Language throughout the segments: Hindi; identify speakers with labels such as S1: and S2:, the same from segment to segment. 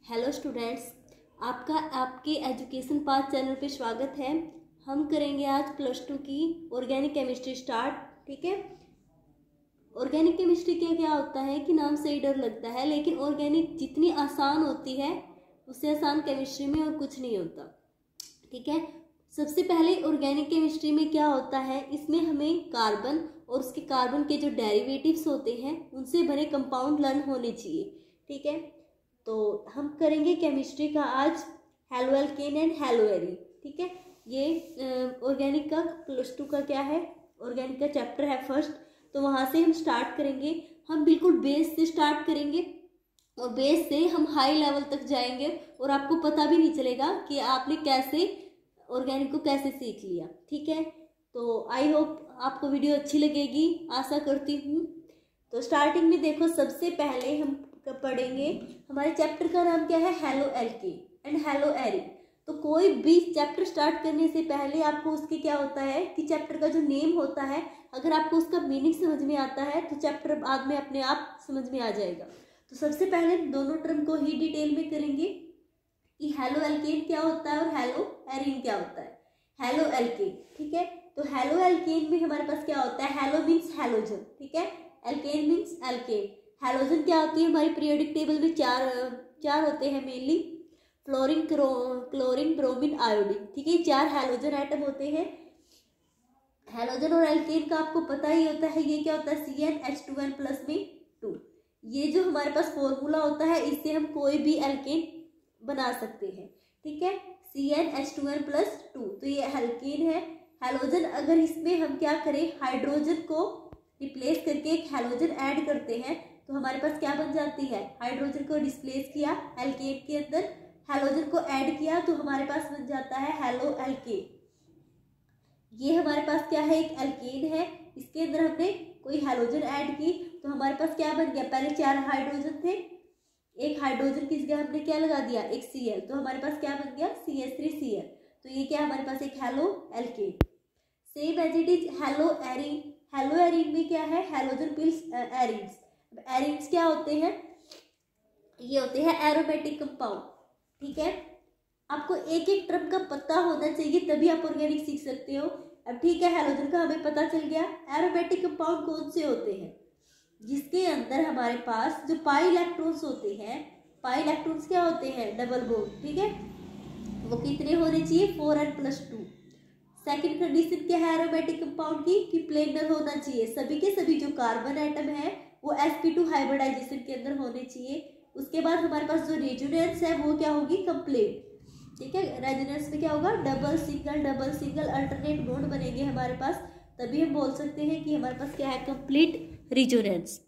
S1: हेलो स्टूडेंट्स, आपका आपके एजुकेशन पाथ चैनल पे स्वागत है। हम करेंगे आज +2 की ऑर्गेनिक केमिस्ट्री स्टार्ट। ठीक है। ऑर्गेनिक केमिस्ट्री क्या होता है कि नाम से ही डर लगता है, लेकिन ऑर्गेनिक जितनी आसान होती है उससे आसान केमिस्ट्री में और कुछ नहीं होता। ठीक है। सबसे पहले ऑर्गेनिक केमिस्ट्री में क्या होता है, इसमें हमें कार्बन और उसके कार्बन के जो डेरिवेटिव्स होते हैं उनसे बने कंपाउंड लर्न होने चाहिए। ठीक है। तो हम करेंगे केमिस्ट्री का आज halo alkane and hello arene. ठीक है। ये ऑर्गेनिक का +2 का क्या है, ऑर्गेनिक का चैप्टर है फर्स्ट। तो वहाँ से हम स्टार्ट करेंगे। हम बिल्कुल बेस से स्टार्ट करेंगे और बेस से हम हाई लेवल तक जाएंगे और आपको पता भी नहीं चलेगा कि आपने कैसे ऑर्गेनिक को कैसे सीख लिया। ठीक है। तो आई होप आपको वीडियो अच्छी लगेगी, आशा करती हूँ। तो स्टार्टिंग में देखो, सबसे पहले हम पढ़ेंगे, हमारे चैप्टर का नाम क्या है, halo alkane and hello arene. तो कोई भी चैप्टर स्टार्ट करने से पहले आपको उसके क्या होता है कि चैप्टर का जो नेम होता है, अगर आपको उसका मीनिंग समझ में आता है तो चैप्टर बाद में अपने आप समझ में आ जाएगा। तो सबसे पहले दोनों टर्म को ही डिटेल में करेंगे कि हेलो एल्केन क्या होता है और हेलो एरीन क्या होता है। हेलो एल्केन, ठीक है। तो हेलो एल्केन में हमारे पास क्या होता है, हेलो मीन्स हेलोजन, ठीक है, एल्केन मीन्स एल्केन। हेलोजन क्या होती है, हमारी पीरियोडिक टेबल में चार होते हैं mainly, fluorine, chlorine, bromine, iodine. ठीक है, 4 हेलोजन एटम होते हैं। हेलोजन और एल्केन का आपको पता ही होता है, ये क्या होता है, CnH2n+ में 2। ये जो हमारे पास फॉर्मूला होता है, इससे हम कोई भी एल्केन बना सकते हैं। ठीक है, CnH2n+2। तो ये एल्केन है। हेलोजन, अगर इसमें हम क्या करें, हाइड्रोजन को रिप्लेस करके एक हेलोजन ऐड करते हैं तो हमारे पास क्या बन जाती है, हाइड्रोजन को डिस्प्लेस किया एल्केन के अंदर, हेलोजन को ऐड किया तो हमारे पास बन जाता है हेलो एल्केन। ये हमारे पास क्या है, एक एल्केन है, इसके अंदर हमने कोई हेलोजन ऐड की तो हमारे पास क्या बन गया, पहले 4 हाइड्रोजन थे, एक हाइड्रोजन की जगह हमने क्या लगा दिया, एक Cl, तो हमारे पास क्या बन गया, CH3Cl। तो ये क्या हमारे पास एक haloalkane. Same as it is haloarene. Haloarene में क्या है, हेलोजन प्लस एरीन्स। एरीन्स क्या होते हैं, ये होते हैं एरोमेटिक कंपाउंड। ठीक है, आपको एक एक टर्म का पता होना चाहिए तभी आप ऑर्गेनिक सीख सकते हो। अब ठीक है, हेलोजन का हमें पता चल गया। एरोमेटिक कंपाउंड कौन से होते हैं, जिसके अंदर हमारे पास जो पाई इलेक्ट्रॉन्स होते हैं, पाई इलेक्ट्रॉन्स क्या होते हैं, डबल बॉन्ड। ठीक है, वो कितने होने चाहिए, 4n+2। सेकेंड कंडीशन क्या है एरोमेटिक कंपाउंड की, कि प्लेनर होना चाहिए। सभी के सभी जो कार्बन एटम है वो sp2 हाइब्रिडाइजेशन के अंदर होने चाहिए। उसके बाद हमारे पास जो रेजोनेंस है वो क्या होगी, कंप्लीट। ठीक है, रेजोनेंस में क्या होगा, डबल सिंगल अल्टरनेट बॉन्ड बनेंगे हमारे पास, तभी हम बोल सकते हैं कि हमारे पास क्या है, कंप्लीट रेजोनेंस।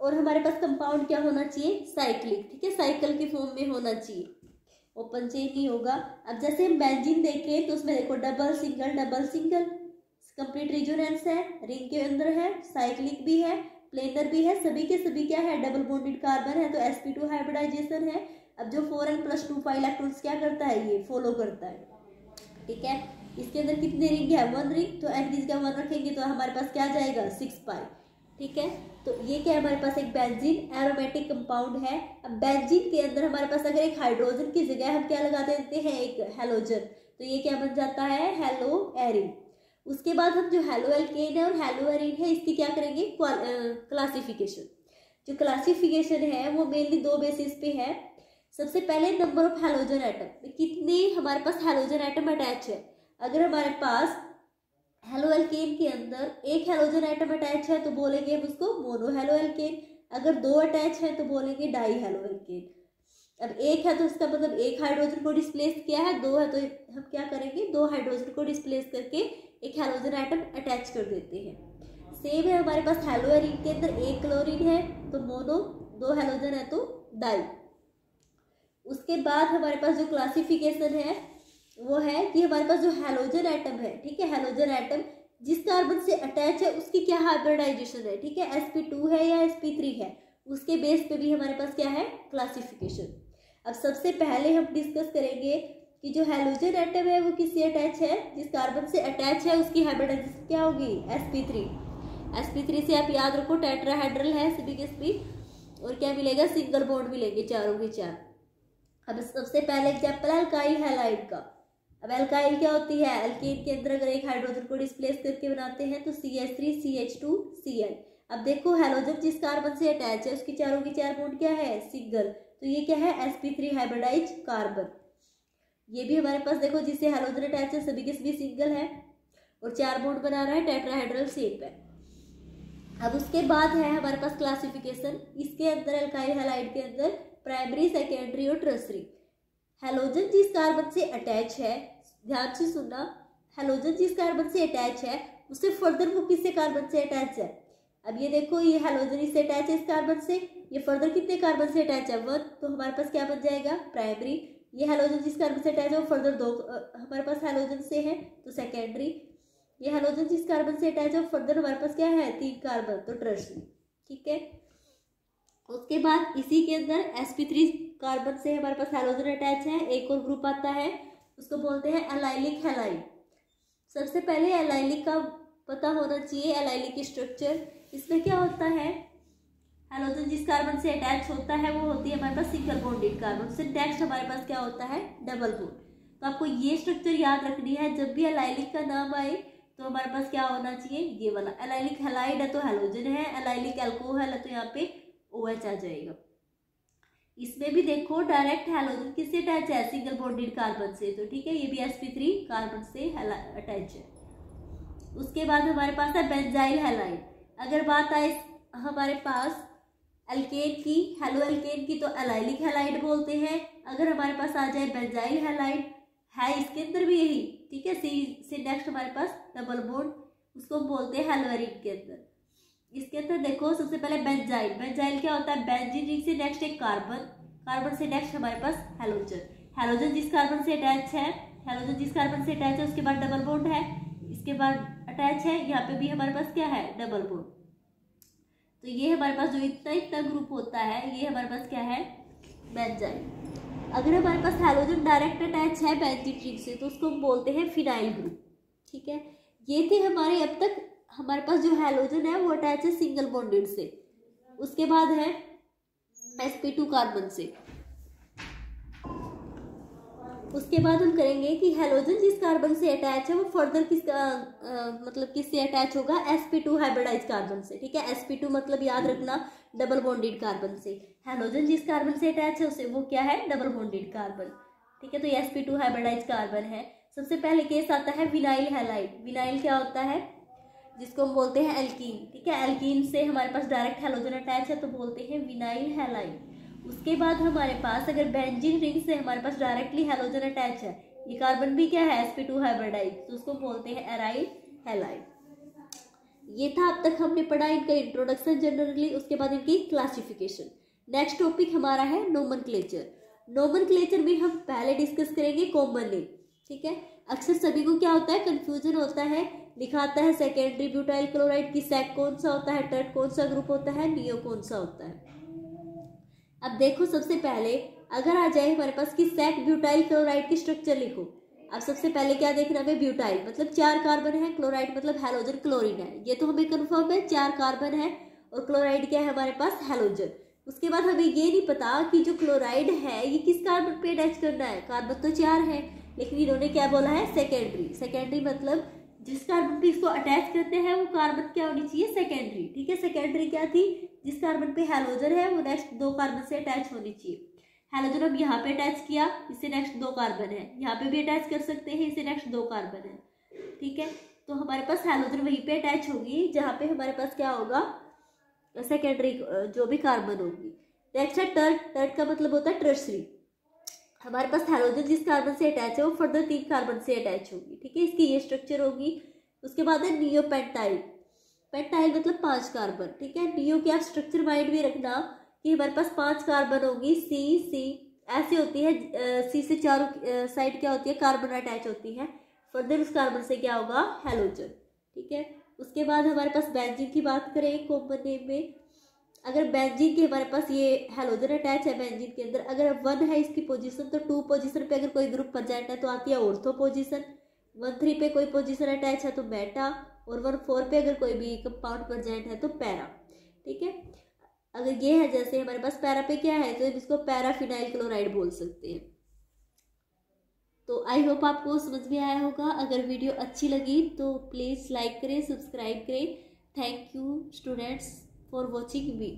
S1: और हमारे पास कंपाउंड क्या होना चाहिए, साइक्लिक। ठीक है, साइकिल के फॉर्म में होना चाहिए, ओपन चेन नहीं होगा। अब जैसे हम बेंजीन देखें तो उसमें देखो डबल सिंगल, कंप्लीट रेजोनेंस है, रिंग के अंदर है, साइक्लिक भी है, प्लेनर भी है, सभी के सभी क्या है, डबल बॉन्डेड कार्बन है, तो sp2 हाइब्रिडाइजेशन है। अब जो 4n+2 पाई इलेक्ट्रॉन्स क्या करता है, ये फॉलो करता है। ठीक है, इसके अंदर कितने रिंग है, 1 रिंग, तो n की जगह 1 रखेंगे तो हमारे पास क्या जाएगा, 6 पाई। ठीक है, तो ये क्या है, हमारे पास एक बेंजीन एरोमेटिक कंपाउंड है। अब बेंजीन के अंदर हमारे पास अगर एक हाइड्रोजन की जगह हम क्या लगा देते हैं, एक हेलोजन, तो ये क्या बन जाता है, हेलो एरीन। उसके बाद हम जो हेलो एल्केन है और हेलो एरीन है, इसकी क्या करेंगे, क्लासिफिकेशन। जो क्लासिफिकेशन है वो मेनली 2 बेसिस पे है। सबसे पहले नंबर ऑफ हेलोजन एटम, कितने हमारे पास हेलोजन एटम अटैच है। अगर हमारे पास हेलो एल्केन के अंदर एक हेलोजन एटम अटैच है तो बोलेंगे हम उसको मोनो हेलो एल्केन। अगर 2 अटैच है तो बोलेंगे डाई हेलो एल्केन। अब एक है तो इसका मतलब एक हाइड्रोजन को डिस्प्लेस किया है, 2 है तो हम क्या करेंगे, 2 हाइड्रोजन को डिस्प्लेस करके एक हेलोजन एटम अटैच कर देते हैं। सेम है हमारे पास हेलो एरीन के अंदर एक क्लोरीन है तो मोनो, 2 हेलोजन है तो डाई। उसके बाद हमारे पास जो क्लासिफिकेशन है वो है कि हमारे पास जो हेलोजन एटम है, ठीक है, हेलोजन एटम जिस कार्बन से अटैच है उसकी क्या हाइब्रिडाइजेशन है। ठीक है, sp2 है या sp3 है, उसके बेस पे भी हमारे पास क्या है, क्लासिफिकेशन। अब सबसे पहले हम डिस्कस करेंगे कि जो हेलोजन एटम है वो किससे अटैच है, जिस कार्बन से अटैच है उसकी हाइब्रिडाइजेशन क्या होगी, sp3। sp3 से आप याद रखो टेट्राहेड्रल है सभी के सभी। और क्या मिलेगा, सिंगल बॉन्ड मिलेंगे चारों के चार। अब सबसे पहले एग्जाम्पल है अल्काइल हैलाइड का। अब अल्काइल क्या होती है, अल्कीन के अंदर अगर एक हाइड्रोजन को डिस्प्लेस करके बनाते हैं तो CH3 CH2 Cl। अब देखो हैलोजन जिस कार्बन से अटैच है उसकी चारों की चार बॉन्ड क्या है, सिंगल, तो ये क्या है, sp3 हाइब्रिडाइज कार्बन। ये भी हमारे पास देखो जिससे हैलोजन अटैच है सभी के सभी सिंगल है और चार बॉन्ड बना रहा है, टेट्राहेड्रल शेप है। अब उसके बाद है हमारे पास क्लासिफिकेशन। इसके अंदर अल्काइल हैलाइड के अंदर प्राइमरी, सेकेंडरी और टर्सरी। हैलोजन जिस कार्बन से अटैच है, ध्यान से सुनना, हैलोजन जिस कार्बन से अटैच है उससे फर्दर वो किससे कार्बन से अटैच है। अब ये देखो ये हैलोजन इससे अटैच है इस कार्बन से, ये फर्दर कितने कार्बन से अटैच है, 1, तो हमारे पास क्या बन जाएगा, प्राइमरी। ये हैलोजन जिस कार्बन से अटैच है वो फर्दर 2 हमारे पास हैलोजन से है तो सेकेंडरी। ये हैलोजन जिस कार्बन से अटैच है वो फर्दर हमारे पास क्या है, 3 कार्बन, तो टर्सरी। ठीक है, उसके बाद इसी के अंदर sp3 कार्बन से हमारे पास हैलोजन अटैच है, एक और ग्रुप आता है उसको बोलते हैं एलाइलिक हैलाइड। सबसे पहले एलाइलिक का पता होना चाहिए, एलाइलिक स्ट्रक्चर। इसमें क्या होता है, हैलोजन जिस कार्बन से अटैच होता है वो होती है हमारे पास सिंगल बॉन्डेड कार्बन, उससे नेक्स्ट हमारे पास क्या होता है, डबल बॉन्ड। तो आपको ये स्ट्रक्चर याद रखनी है, जब भी एलाइलिक का नाम आए तो हमारे पास क्या होना चाहिए, ये वाला। एलाइलिक हैलाइड है तो हैलोजन है, एलाइलिक अल्कोहल है तो यहाँ पे OH आ जाएगा। इसमें भी देखो डायरेक्ट हैलोजन किससे अटैच है, सिंगल बॉन्डेड कार्बन से, तो ठीक है ये भी sp3 कार्बन से अटैच है। उसके बाद हमारे पास है बेंजाइल हैलाइड। अगर बात आए हमारे पास अल्केन की, हेलो अल्केन की, तो एलाइलिक हैलाइड बोलते हैं। अगर हमारे पास आ जाए बेंजाइल हैलाइड, है इसके अंदर भी यही, ठीक है, सी से नेक्स्ट हमारे पास डबल बॉन्ड, उसको हम बोलते हैं हेलोअरिन के अंदर। इसके अंदर देखो सबसे पहले बेंजाइल। बेंजाइल क्या होता है, बेंजीन रिंग से नेक्स्ट एक कार्बन, कार्बन से नेक्स्ट हमारे पास हैलोजन। हैलोजन जिस कार्बन से अटैच है, हैलोजन जिस कार्बन से अटैच है उसके बाद डबल बॉन्ड है, इसके बाद अटैच है, यहाँ पे भी हमारे पास क्या है, डबल बॉन्ड। तो ये हमारे पास जो इतना इतना ग्रुप होता है ये हमारे पास क्या है, बेंजाइल। अगर हमारे पास हैलोजन डायरेक्ट अटैच है बेंजीन रिंग से तो उसको हम बोलते हैं फिनाइल ग्रुप। ठीक है, ये थे हमारे अब तक हमारे पास जो हैलोजन है वो अटैच है सिंगल बॉन्डेड से। उसके बाद है sp2 कार्बन से। उसके बाद हम करेंगे कि हैलोजन जिस कार्बन से अटैच है वो फर्दर मतलब किससे अटैच होगा, sp2 हाइब्रिडाइज कार्बन से। ठीक है, sp2 मतलब याद रखना डबल बॉन्डेड कार्बन से। हैलोजन जिस कार्बन से अटैच है उसे वो क्या है, डबल बॉन्डेड कार्बन। ठीक है, तो ये sp2 हाइब्रिडाइज कार्बन है। सबसे पहले केस आता है विनाइल हैलाइड। विनाइल क्या होता है, जिसको हम बोलते हैं एल्कीन। ठीक है, एल्कीन से हमारे पास डायरेक्ट हैलोजन अटैच है तो बोलते हैं विनाइल हैलाइड। उसके बाद हमारे पास अगर बेंजीन रिंग से हमारे पास डायरेक्टली हैलोजन अटैच है, ये कार्बन भी क्या है, sp2 हाइब्रिडाइज, तो उसको बोलते हैं एराइल हैलाइड। ये था अब तक हमने पढ़ा इनका इंट्रोडक्शन जनरली, उसके बाद इनकी क्लासिफिकेशन। नेक्स्ट टॉपिक हमारा है नोमेनक्लेचर। नोमेनक्लेचर में हम पहले डिस्कस करेंगे कॉमन नेम। ठीक है, अक्सर सभी को क्या होता है, कंफ्यूजन होता है, लिखाता है सेकेंडरी ब्यूटाइल क्लोराइड की सेक कौन सा होता है, टर्ट कौन सा ग्रुप होता है, नियो कौन सा होता है। अब देखो सबसे पहले अगर आ जाए हमारे पास कि सेक ब्यूटाइल क्लोराइड की स्ट्रक्चर लिखो। अब सबसे पहले क्या देखना है, ब्यूटाइल मतलब 4 कार्बन है, क्लोराइड मतलब हैलोजन क्लोरीन है, ये तो हमें कंफर्म है 4 कार्बन है, और क्लोराइड क्या है हमारे पास, हैलोजन। उसके बाद हमें ये नहीं पता कि जो क्लोराइड है ये किस कार्बन पे अटैच करना है, कार्बन तो 4 है लेकिन इन्होंने क्या बोला है, सेकेंडरी। सेकेंडरी मतलब जिस कार्बन पे इसको अटैच करते हैं वो कार्बन क्या होनी चाहिए, सेकेंडरी। ठीक है, सेकेंडरी क्या थी, जिस कार्बन पे हैलोजन है वो नेक्स्ट 2 कार्बन से अटैच होनी चाहिए। हैलोजन अब यहाँ पे अटैच किया, इससे नेक्स्ट 2 कार्बन है, यहाँ पे भी अटैच कर सकते हैं, इससे नेक्स्ट 2 कार्बन है। ठीक है, तो हमारे पास हैलोजन वहीं पे अटैच होगी जहाँ पे हमारे पास क्या होगा, सेकेंडरी जो भी कार्बन होगी। नेक्स्ट है टर्ट। टर्ट का मतलब होता है टर्सरी। हमारे पास हैलोजन जिस कार्बन से अटैच है वो फर्दर 3 कार्बन से अटैच होगी। ठीक है, इसकी ये स्ट्रक्चर होगी। उसके बाद है नियोपेंटाइल। पेंटाइल मतलब 5 कार्बन। ठीक है, नियो के आप स्ट्रक्चर माइंड में रखना कि हमारे पास 5 कार्बन होगी, सी ऐसे होती है, सी से चारों साइड क्या होती है, कार्बन अटैच होती है, फर्दर उस कार्बन से क्या होगा, हैलोजन। ठीक है, उसके बाद हमारे पास बेंजीन की बात करें कॉमन नेम में, अगर बेंजीन के हमारे पास ये हैलोजन अटैच है बेंजीन के अंदर, अगर 1 है इसकी पोजीशन तो 2 पोजीशन पे अगर कोई ग्रुप प्रेजेंट है तो आती है ऑर्थो पोजीशन, 1,3 पे कोई पोजीशन अटैच है तो मेटा, और 1,4 पे अगर कोई भी कंपाउंड प्रेजेंट है तो पैरा। ठीक है, अगर ये है जैसे हमारे पास पैरा पे क्या है तो इसको पैराफिनाइल क्लोराइड बोल सकते हैं। तो आई होप आपको समझ में आया होगा। अगर वीडियो अच्छी लगी तो प्लीज़ लाइक करें, सब्सक्राइब करें। Thank you students for watching me.